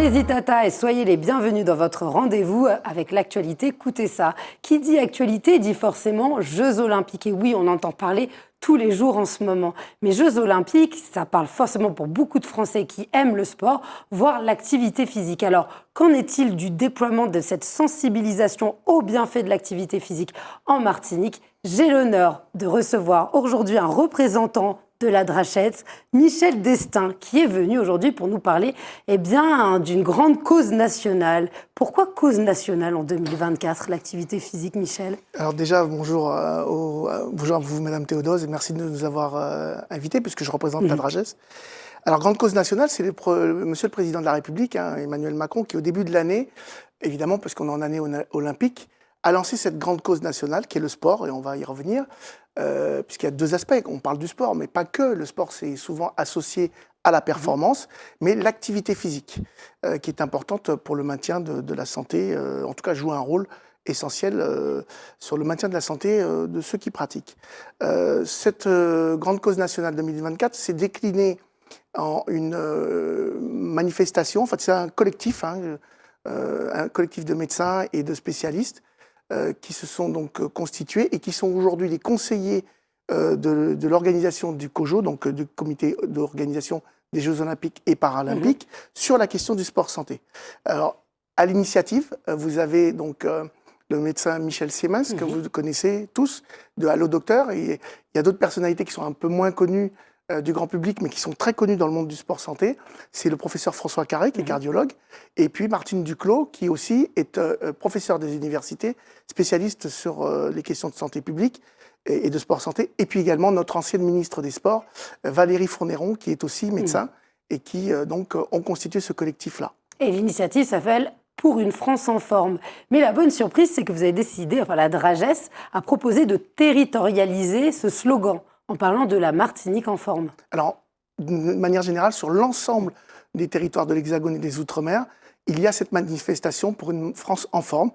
Allez-y Tata et soyez les bienvenus dans votre rendez-vous avec l'actualité. Écoutez ça, qui dit actualité dit forcément Jeux Olympiques. Et oui, on entend parler tous les jours en ce moment. Mais Jeux Olympiques, ça parle forcément pour beaucoup de Français qui aiment le sport, voire l'activité physique. Alors, qu'en est-il du déploiement de cette sensibilisation aux bienfaits de l'activité physique en Martinique? J'ai l'honneur de recevoir aujourd'hui un représentant de la Drachette, Michel Destin, qui est venu aujourd'hui pour nous parler d'une grande cause nationale. Pourquoi cause nationale en 2024, l'activité physique, Michel? Alors déjà, bonjour à vous, Madame Théodose, et merci de nous avoir invités, puisque je représente la Dragesse. Alors, grande cause nationale, c'est Monsieur le Président de la République, Emmanuel Macron, qui au début de l'année, évidemment, parce qu'on est en année olympique, a lancé cette grande cause nationale, qui est le sport, et on va y revenir, puisqu'il y a deux aspects. On parle du sport, mais pas que. Le sport, c'est souvent associé à la performance, mais l'activité physique, qui est importante pour le maintien de la santé, en tout cas joue un rôle essentiel sur le maintien de la santé de ceux qui pratiquent. Cette grande cause nationale 2024 s'est déclinée en une manifestation. En fait, c'est un collectif de médecins et de spécialistes qui se sont donc constitués et qui sont aujourd'hui les conseillers de l'organisation du COJO, donc du comité d'organisation des Jeux Olympiques et Paralympiques, sur la question du sport santé. Alors, à l'initiative, vous avez donc le médecin Michel Siemens, que vous connaissez tous, de Allo Docteur. Et il y a d'autres personnalités qui sont un peu moins connues du grand public, mais qui sont très connues dans le monde du sport santé. C'est le professeur François Carré, qui est cardiologue, et puis Martine Duclos, qui aussi est professeur des universités, spécialiste sur les questions de santé publique et de sport santé, et puis également notre ancienne ministre des Sports, Valérie Fournéron, qui est aussi médecin, et qui donc ont constitué ce collectif-là. Et l'initiative s'appelle Pour une France en forme. Mais la bonne surprise, c'est que vous avez décidé, la Dragesse, a proposé de territorialiser ce slogan en parlant de la Martinique en forme. Alors, de manière générale, sur l'ensemble des territoires de l'Hexagone et des Outre-mer, il y a cette manifestation pour une France en forme.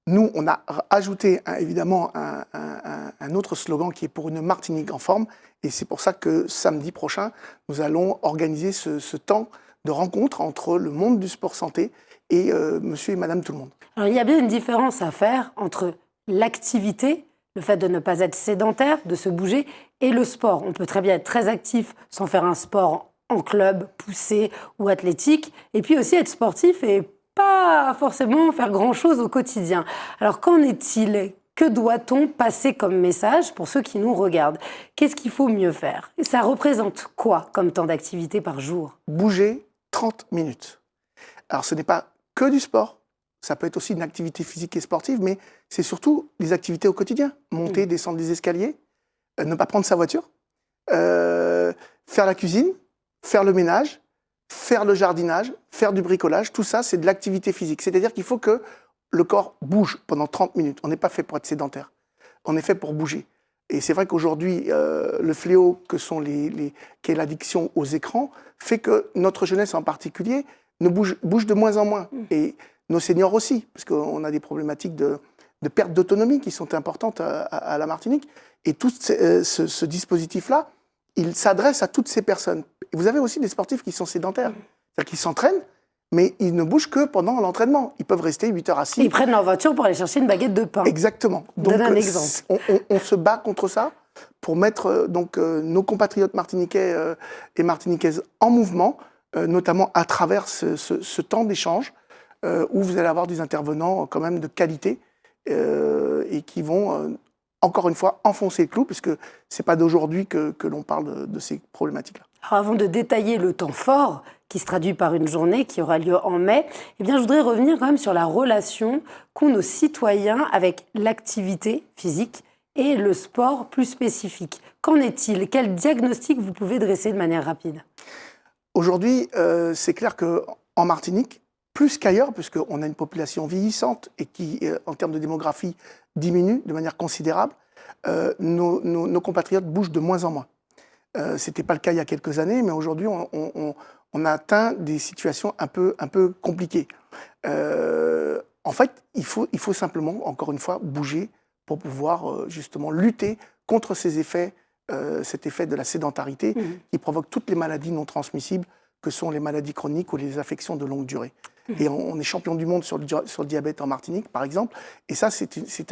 Nous, on a ajouté évidemment un autre slogan qui est pour une Martinique en forme. Et c'est pour ça que samedi prochain, nous allons organiser ce temps de rencontre entre le monde du sport santé et monsieur et madame tout le monde. Alors, il y a bien une différence à faire entre l'activité, le fait de ne pas être sédentaire, de se bouger, et le sport. On peut très bien être très actif sans faire un sport en club, poussé ou athlétique, et puis aussi être sportif et pas forcément faire grand-chose au quotidien. Alors, qu'en est-il? Que doit-on passer comme message pour ceux qui nous regardent? Qu'est-ce qu'il faut mieux faire? Et ça représente quoi comme temps d'activité par jour? Bouger 30 minutes. Alors, ce n'est pas que du sport. Ça peut être aussi une activité physique et sportive, mais c'est surtout les activités au quotidien. Monter, descendre des escaliers, ne pas prendre sa voiture, faire la cuisine, faire le ménage, faire le jardinage, faire du bricolage. Tout ça, c'est de l'activité physique. C'est-à-dire qu'il faut que le corps bouge pendant 30 minutes. On n'est pas fait pour être sédentaire. On est fait pour bouger. Et c'est vrai qu'aujourd'hui, le fléau qu'est l'addiction aux écrans fait que notre jeunesse en particulier bouge de moins en moins. Et nos seniors aussi, parce qu'on a des problématiques de perte d'autonomie qui sont importantes à la Martinique. Et tout ce dispositif-là, il s'adresse à toutes ces personnes. Et vous avez aussi des sportifs qui sont sédentaires, c'est-à-dire qu'ils s'entraînent, mais ils ne bougent que pendant l'entraînement. Ils peuvent rester 8 heures assis. Ils prennent leur voiture pour aller chercher une baguette de pain. Exactement. Donc, donne un exemple. On se bat contre ça pour mettre nos compatriotes martiniquais et martiniquaises en mouvement, notamment à travers ce temps d'échange où vous allez avoir des intervenants quand même de qualité et qui vont, encore une fois, enfoncer le clou, puisque ce n'est pas d'aujourd'hui que l'on parle de ces problématiques-là. Alors avant de détailler le temps fort, qui se traduit par une journée qui aura lieu en mai, je voudrais revenir quand même sur la relation qu'ont nos citoyens avec l'activité physique et le sport plus spécifique. Qu'en est-il? Quel diagnostic vous pouvez dresser de manière rapide? Aujourd'hui, c'est clair qu'en Martinique, plus qu'ailleurs, puisqu'on a une population vieillissante et qui, en termes de démographie, diminue de manière considérable, nos compatriotes bougent de moins en moins. Ce n'était pas le cas il y a quelques années, mais aujourd'hui, on a atteint des situations un peu compliquées. En fait, il faut simplement, encore une fois, bouger pour pouvoir justement lutter contre ces effets, cet effet de la sédentarité qui provoque toutes les maladies non transmissibles que sont les maladies chroniques ou les affections de longue durée. Et on est champion du monde sur le diabète en Martinique, par exemple. Et ça, c'est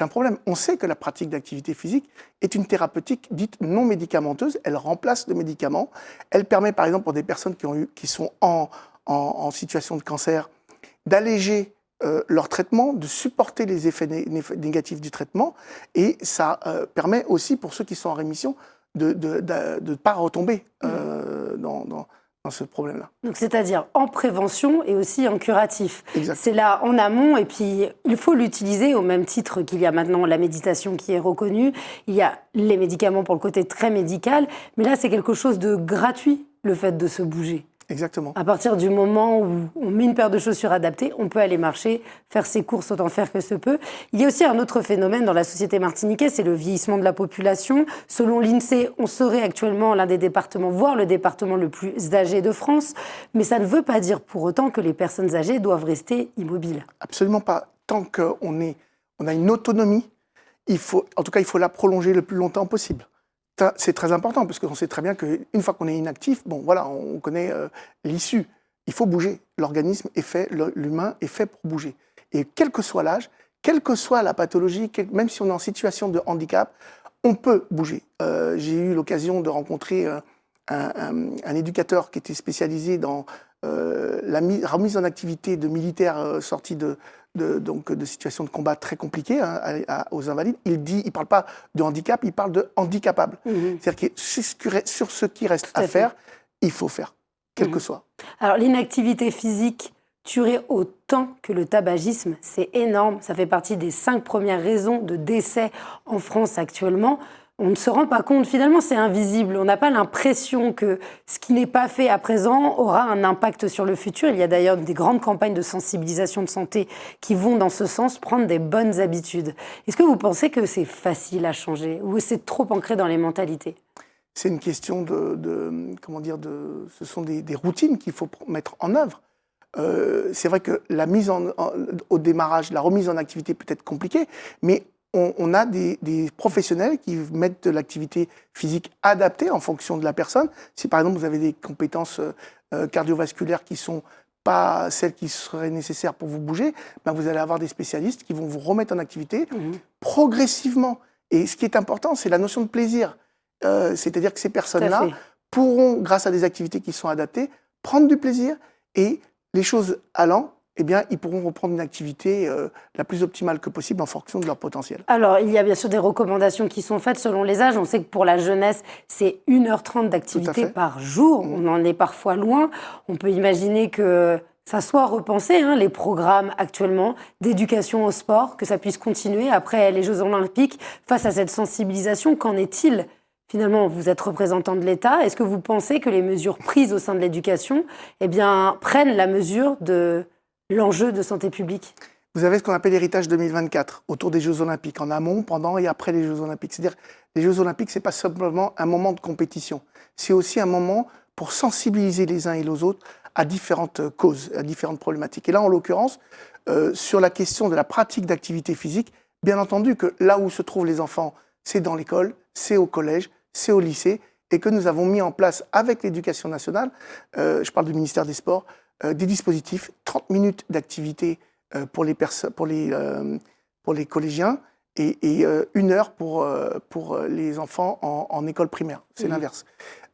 un problème. On sait que la pratique d'activité physique est une thérapeutique dite non médicamenteuse. Elle remplace le médicament. Elle permet, par exemple, pour des personnes qui sont en situation de cancer, d'alléger leur traitement, de supporter les effets négatifs du traitement. Et ça permet aussi, pour ceux qui sont en rémission, de ne pas retomber dans ce problème-là. Donc, c'est-à-dire en prévention et aussi en curatif. Exact. C'est là en amont, et puis il faut l'utiliser au même titre qu'il y a maintenant la méditation qui est reconnue, il y a les médicaments pour le côté très médical, mais là c'est quelque chose de gratuit, le fait de se bouger. Exactement. À partir du moment où on met une paire de chaussures adaptées, on peut aller marcher, faire ses courses autant faire que se peut. Il y a aussi un autre phénomène dans la société martiniquaise, c'est le vieillissement de la population. Selon l'INSEE, on serait actuellement l'un des départements, voire le département le plus âgé de France. Mais ça ne veut pas dire pour autant que les personnes âgées doivent rester immobiles. Absolument pas. Tant qu'on a une autonomie, il faut la prolonger le plus longtemps possible. C'est très important parce qu'on sait très bien qu'une fois qu'on est inactif, bon voilà, on connaît l'issue. Il faut bouger. L'organisme est fait, l'humain est fait pour bouger. Et quel que soit l'âge, quelle que soit la pathologie, même si on est en situation de handicap, on peut bouger. J'ai eu l'occasion de rencontrer un éducateur qui était spécialisé dans la remise en activité de militaires sortis de situations de combat très compliquées aux invalides. Il parle pas de handicap, il parle de handicapables. C'est-à-dire que sur ce qui reste à faire, il faut faire, quel que soit. Alors l'inactivité physique tuerait autant que le tabagisme, c'est énorme. Ça fait partie des 5 premières raisons de décès en France actuellement. On ne se rend pas compte, finalement c'est invisible, on n'a pas l'impression que ce qui n'est pas fait à présent aura un impact sur le futur. Il y a d'ailleurs des grandes campagnes de sensibilisation de santé qui vont dans ce sens, prendre des bonnes habitudes. Est-ce que vous pensez que c'est facile à changer ou c'est trop ancré dans les mentalités ? C'est une question ce sont des routines qu'il faut mettre en œuvre. C'est vrai que au démarrage, la remise en activité peut être compliquée, mais on a des professionnels qui mettent de l'activité physique adaptée en fonction de la personne. Si par exemple vous avez des compétences cardiovasculaires qui ne sont pas celles qui seraient nécessaires pour vous bouger, ben vous allez avoir des spécialistes qui vont vous remettre en activité progressivement. Et ce qui est important, c'est la notion de plaisir. C'est-à-dire que ces personnes-là pourront, grâce à des activités qui sont adaptées, prendre du plaisir et les choses allant, eh bien, ils pourront reprendre une activité la plus optimale que possible en fonction de leur potentiel. Alors, il y a bien sûr des recommandations qui sont faites selon les âges. On sait que pour la jeunesse, c'est 1h30 d'activité par jour. On en est parfois loin. On peut imaginer que ça soit repensé, les programmes actuellement d'éducation au sport, que ça puisse continuer après les Jeux Olympiques. Face à cette sensibilisation, qu'en est-il ? Finalement, vous êtes représentant de l'État. Est-ce que vous pensez que les mesures prises au sein de l'éducation prennent la mesure de l'enjeu de santé publique ? Vous avez ce qu'on appelle l'héritage 2024, autour des Jeux Olympiques, en amont, pendant et après les Jeux Olympiques. C'est-à-dire, les Jeux Olympiques, ce n'est pas simplement un moment de compétition. C'est aussi un moment pour sensibiliser les uns et les autres à différentes causes, à différentes problématiques. Et là, en l'occurrence, sur la question de la pratique d'activité physique, bien entendu que là où se trouvent les enfants, c'est dans l'école, c'est au collège, c'est au lycée, et que nous avons mis en place avec l'Éducation nationale, je parle du ministère des Sports, des dispositifs, 30 minutes d'activité pour les collégiens et 1 heure pour les enfants en école primaire. C'est l'inverse.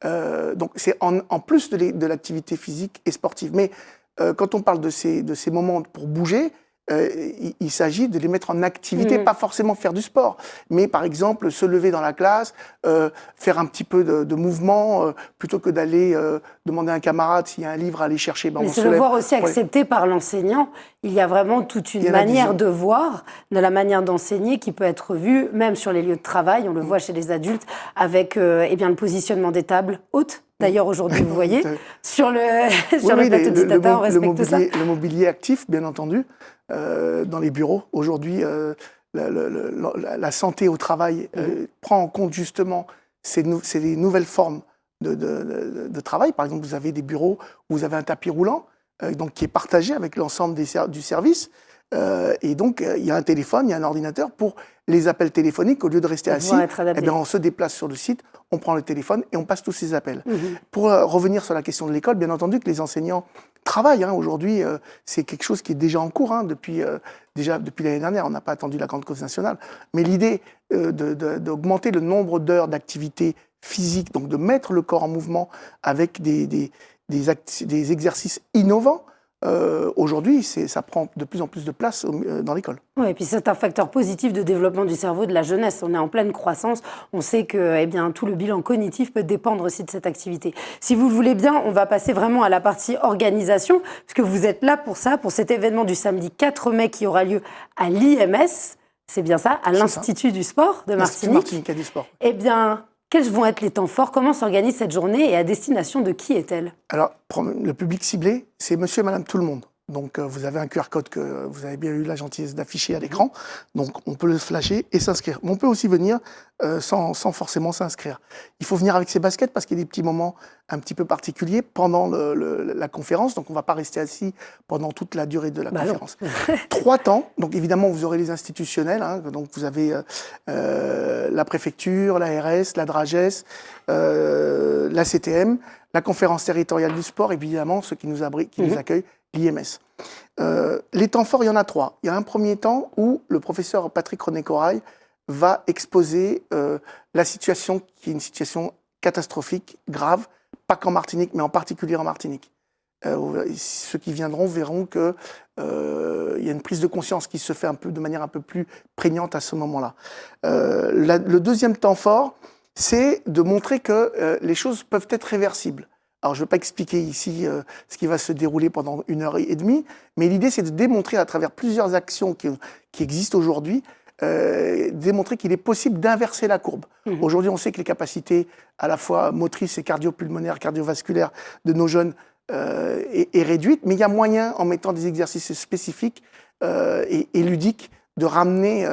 Donc c'est en plus de l'activité physique et sportive. Mais quand on parle de ces moments pour bouger, il s'agit de les mettre en activité, pas forcément faire du sport, mais par exemple se lever dans la classe, faire un petit peu de mouvement, plutôt que d'aller demander à un camarade s'il y a un livre à aller chercher. Mais c'est le voir aussi accepté par l'enseignant. Il y a vraiment toute une manière de voir, de la manière d'enseigner qui peut être vue, même sur les lieux de travail, on le voit chez les adultes, avec le positionnement des tables hautes. D'ailleurs, aujourd'hui, vous voyez, sur le plateau de Tata, on respecte ça. Le mobilier actif, bien entendu, dans les bureaux. Aujourd'hui, la santé au travail prend en compte justement ces nouvelles formes de travail. Par exemple, vous avez des bureaux où vous avez un tapis roulant, donc qui est partagé avec l'ensemble du service. Et donc, il y a un téléphone, il y a un ordinateur pour les appels téléphoniques. Au lieu de rester assis, eh bien, on se déplace sur le site, on prend le téléphone et on passe tous ces appels. Pour revenir sur la question de l'école, bien entendu que les enseignants travaillent. Aujourd'hui, c'est quelque chose qui est déjà en cours depuis l'année dernière. On n'a pas attendu la grande cause nationale. Mais l'idée d'augmenter le nombre d'heures d'activité physique, donc de mettre le corps en mouvement avec des exercices innovants, aujourd'hui, ça prend de plus en plus de place dans l'école. Oui, et puis c'est un facteur positif de développement du cerveau de la jeunesse. On est en pleine croissance. On sait que tout le bilan cognitif peut dépendre aussi de cette activité. Si vous le voulez bien, on va passer vraiment à la partie organisation, parce que vous êtes là pour ça, pour cet événement du samedi 4 mai qui aura lieu à l'IMS. C'est bien ça, à l'Institut du sport de Martinique. Martiniquais du sport. Eh bien, quels vont être les temps forts? Comment s'organise cette journée et à destination de qui est-elle? Alors, le public ciblé, c'est monsieur et madame tout le monde. Donc, vous avez un QR code que vous avez bien eu la gentillesse d'afficher à l'écran. Donc, on peut le flasher et s'inscrire. Mais on peut aussi venir sans forcément s'inscrire. Il faut venir avec ses baskets parce qu'il y a des petits moments un petit peu particuliers pendant la conférence. Donc, on ne va pas rester assis pendant toute la durée de la conférence. 3 temps. Donc, évidemment, vous aurez les institutionnels. Donc, vous avez la préfecture, l'ARS, la DRAGES, la CTM, la conférence territoriale du sport, évidemment, ceux qui nous accueillent, l'IMS. Les temps forts, il y en a 3. Il y a un premier temps où le professeur Patrick René-Corail va exposer la situation qui est une situation catastrophique, grave, pas qu'en Martinique, mais en particulier en Martinique. Ceux qui viendront verront qu'il y a une prise de conscience qui se fait de manière un peu plus prégnante à ce moment-là. Le deuxième temps fort, c'est de montrer que les choses peuvent être réversibles. Alors, je ne vais pas expliquer ici ce qui va se dérouler pendant 1h30, mais l'idée, c'est de démontrer à travers plusieurs actions qui existent aujourd'hui, démontrer qu'il est possible d'inverser la courbe. Aujourd'hui, on sait que les capacités à la fois motrices et cardiopulmonaires, cardiovasculaires de nos jeunes est réduite, mais il y a moyen, en mettant des exercices spécifiques et ludiques, de ramener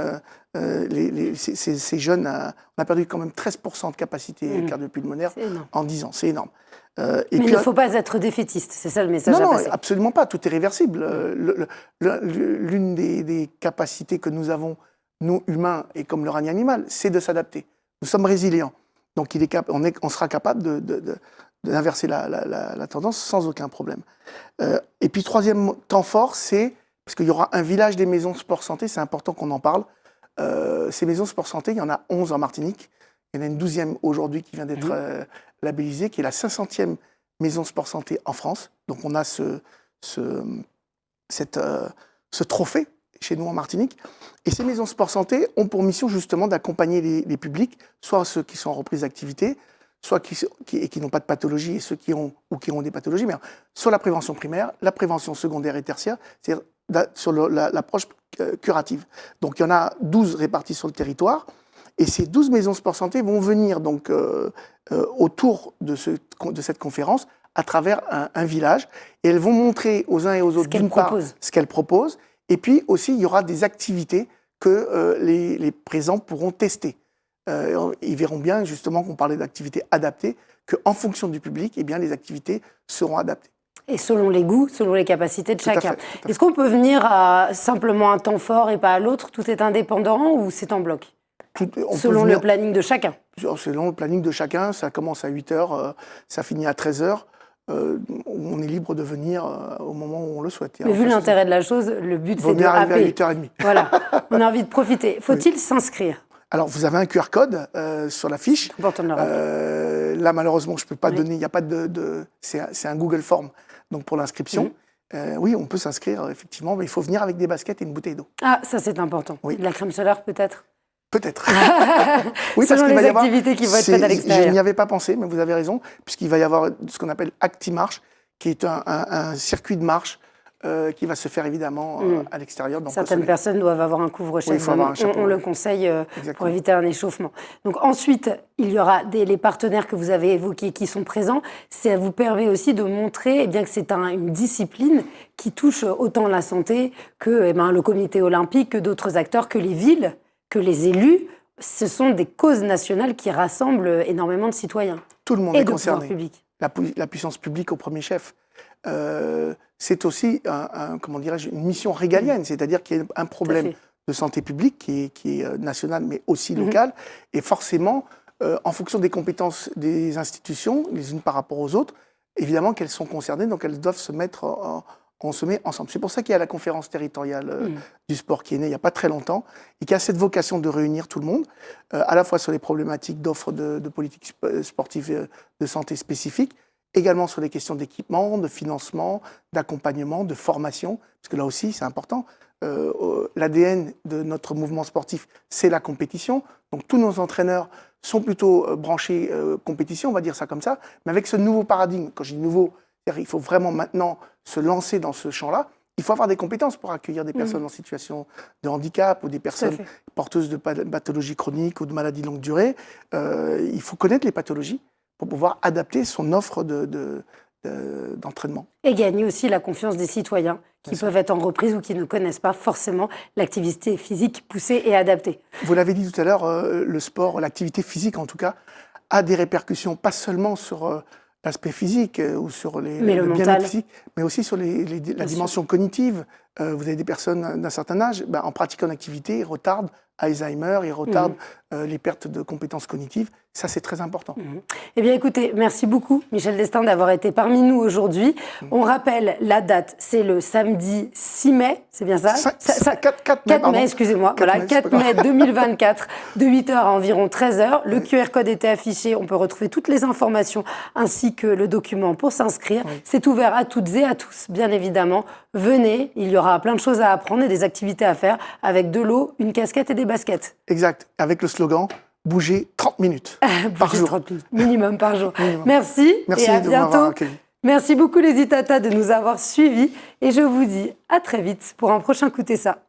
ces jeunes on a perdu quand même 13% de capacité cardiopulmonaire en 10 ans. C'est énorme. Mais il ne faut pas être défaitiste, c'est ça le message à passer. Non, absolument pas, tout est réversible. L'une des capacités que nous avons, nous humains, et comme le règne animal, c'est de s'adapter. Nous sommes résilients. Donc on sera capable d'inverser la tendance sans aucun problème. Et puis troisième temps fort, c'est, parce qu'il y aura un village des maisons sport santé, c'est important qu'on en parle. Ces maisons sport santé, il y en a 11 en Martinique. Il y en a une 12e aujourd'hui qui vient d'être labellisée, qui est la 500e maison sport santé en France. Donc on a ce trophée chez nous en Martinique. Et ces maisons sport santé ont pour mission justement d'accompagner les publics, soit ceux qui sont en reprise d'activité, soit qui n'ont pas de pathologie et ceux qui ont des pathologies, mais sur la prévention primaire, la prévention secondaire et tertiaire, c'est-à-dire sur l'approche curative. Donc il y en a 12 réparties sur le territoire. Et ces 12 maisons sport santé vont venir donc autour de cette conférence à travers un village. Et elles vont montrer aux uns et aux autres, d'une part, ce qu'elles proposent. Et puis aussi, il y aura des activités que les présents pourront tester. Ils verront bien, justement, qu'on parlait d'activités adaptées, qu'en fonction du public, eh bien, les activités seront adaptées. Et selon les goûts, selon les capacités de chacun. Est-ce qu'on peut venir à simplement un temps fort et pas à l'autre? Tout est indépendant ou c'est en bloc? Selon le planning de chacun. Selon le planning de chacun, ça commence à 8h, ça finit à 13h. On est libre de venir au moment où on le souhaite. Mais vu l'intérêt de la chose, le but c'est de arriver à 8h30. Voilà, on a envie de profiter. Faut-il s'inscrire? Alors, vous avez un QR code sur la fiche. Là, malheureusement, je ne peux pas donner, il n'y a pas c'est un Google Form, donc pour l'inscription. Oui, on peut s'inscrire, effectivement, mais il faut venir avec des baskets et une bouteille d'eau. Ah, ça c'est important. Oui. De la crème solaire, peut-être? Peut-être. Oui, parce qu'il va y avoir les activités qui vont être faites à l'extérieur. Je n'y avais pas pensé, mais vous avez raison, puisqu'il va y avoir ce qu'on appelle ActiMarche, qui est un circuit de marche qui va se faire évidemment à l'extérieur. Certaines personnes doivent avoir un couvre-chef. Oui, on le conseille pour éviter un échauffement. Donc ensuite, il y aura les partenaires que vous avez évoqués qui sont présents. Ça vous permet aussi de montrer que c'est une discipline qui touche autant la santé que le comité olympique, que d'autres acteurs, que les villes, que les élus. Ce sont des causes nationales qui rassemblent énormément de citoyens. Tout le monde est concerné. La puissance publique au premier chef. c'est aussi comment dirais-je, une mission régalienne, c'est-à-dire qu'il y a un problème de santé publique qui est national mais aussi local, et forcément, en fonction des compétences des institutions, les unes par rapport aux autres, évidemment qu'elles sont concernées, donc elles doivent se mettre on se met ensemble. C'est pour ça qu'il y a la conférence territoriale du sport qui est née il n'y a pas très longtemps et qui a cette vocation de réunir tout le monde, à la fois sur les problématiques d'offres de politique sportive de santé spécifique, également sur les questions d'équipement, de financement, d'accompagnement, de formation, parce que là aussi c'est important. L'ADN de notre mouvement sportif, c'est la compétition. Donc tous nos entraîneurs sont plutôt branchés compétition, on va dire ça comme ça, mais avec ce nouveau paradigme, quand je dis nouveau, il faut vraiment maintenant se lancer dans ce champ-là. Il faut avoir des compétences pour accueillir des personnes en situation de handicap ou des personnes porteuses de pathologies chroniques ou de maladies longue durée. Il faut connaître les pathologies pour pouvoir adapter son offre d'entraînement. Et gagner aussi la confiance des citoyens qui peuvent être en reprise ou qui ne connaissent pas forcément l'activité physique poussée et adaptée. Vous l'avez dit tout à l'heure, le sport, l'activité physique en tout cas, a des répercussions pas seulement sur l'aspect physique ou sur le bien-être physique, mais aussi sur la dimension cognitive. Vous avez des personnes d'un certain âge, en pratiquant une activité, ils retardent Alzheimer, ils retardent les pertes de compétences cognitives. Ça, c'est très important. Eh bien, écoutez, merci beaucoup, Michel Destin, d'avoir été parmi nous aujourd'hui. On rappelle la date, c'est le samedi 6 mai, c'est bien ça 4 mai, excusez-moi. Voilà, 4 mai 2024, de 8h à environ 13h. Le QR code était affiché, on peut retrouver toutes les informations ainsi que le document pour s'inscrire. C'est ouvert à toutes et à tous, bien évidemment. Venez, il y aura plein de choses à apprendre et des activités à faire avec de l'eau, une casquette et des baskets. Exact, avec le slogan « Bouger 30 minutes par jour ». 30 minutes, minimum par jour. Merci et à bientôt. Merci beaucoup les Itata de nous avoir suivis et je vous dis à très vite pour un prochain Écoutez ça.